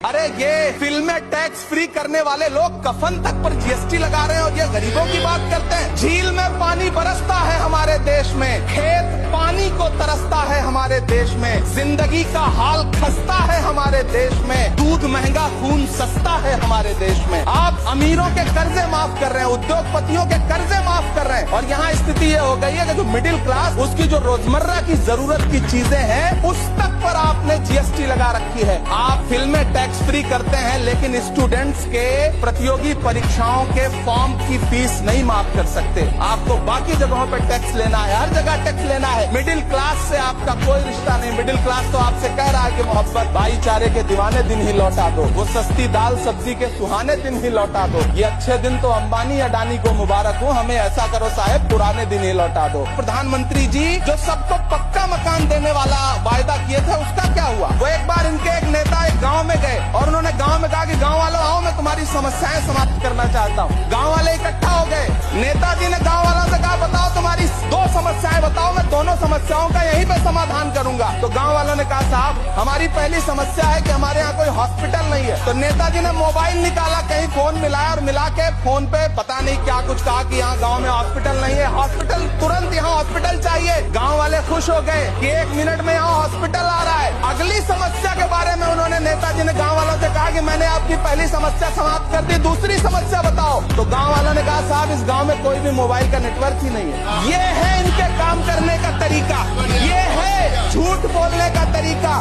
अरे ये फिल्में टैक्स फ्री करने वाले लोग कफन तक पर जीएसटी लगा रहे हैं और ये गरीबों की बात करते हैं। झील में पानी बरसता है हमारे देश में, खेत पानी को तरसता है हमारे देश में, जिंदगी का हाल खस्ता है हमारे देश में, दूध महंगा खून सस्ता है हमारे देश में। आप अमीरों के कर्जे माफ कर रहे हैं, उद्योगपतियों के कर्जे माफ कर रहे हैं और यहाँ स्थिति ये हो गई है कि जो मिडिल क्लास उसकी जो रोजमर्रा की जरूरत की चीजें हैं उस तक पर आपने जीएसटी लगा रखी है। आप फिल्में टैक्स फ्री करते हैं लेकिन स्टूडेंट्स के प्रतियोगी परीक्षाओं के फॉर्म की फीस नहीं माफ कर सकते। आपको बाकी जगहों पर टैक्स लेना है, हर जगह टैक्स लेना है। मिडिल क्लास से आपका कोई रिश्ता नहीं। मिडिल क्लास तो आपसे कह रहा है कि मोहब्बत भाईचारे के दीवाने दिन ही लौटा दो, वो सस्ती दाल सब्जी के सुहाने दिन ही लौटा दो। ये अच्छे दिन तो अंबानी अडानी को मुबारक हो, हमें ऐसा करो साहब पुराने दिन ही लौटा दो। प्रधानमंत्री जी जो सबको पक्का मकान देने वाला वायदा किए थे उसका क्या हुआ? वो एक बार इनके एक नेता एक गांव में गए और उन्होंने गांव में कहा कि गांव वालों आओ मैं तुम्हारी समस्याएं समाप्त करना चाहता हूं। गांव वाले इकट्ठा हो गए। नेताजी ने गांव वालों से कहा बताओ तुम्हारी 2 समस्याएं बताओ, मैं दोनों समस्याओं का यहीं पे समाधान करूंगा। तो गांव वालों ने कहा साहब हमारी पहली समस्या है कि हमारे यहाँ कोई हॉस्पिटल नहीं है। तो नेताजी ने मोबाइल निकाला, कहीं फोन मिलाया और मिला के फोन पे पता नहीं क्या कुछ कहा कि यहाँ गांव में हॉस्पिटल नहीं है, हॉस्पिटल तुरंत यहाँ हॉस्पिटल चाहिए। गांव वाले खुश हो गए कि 1 मिनट में यहाँ हॉस्पिटल आ रहा है। अगली समस्या के बारे में उन्होंने नेताजी ने गांव वालों से कहा कि मैंने आपकी पहली समस्या समाप्त कर दी, दूसरी समस्या बताओ। तो गांव वालों ने कहा साहब इस गांव में कोई भी मोबाइल का नेटवर्क ही नहीं है। ये है इनके काम करने का तरीका, ये है झूठ बोलने का तरीका।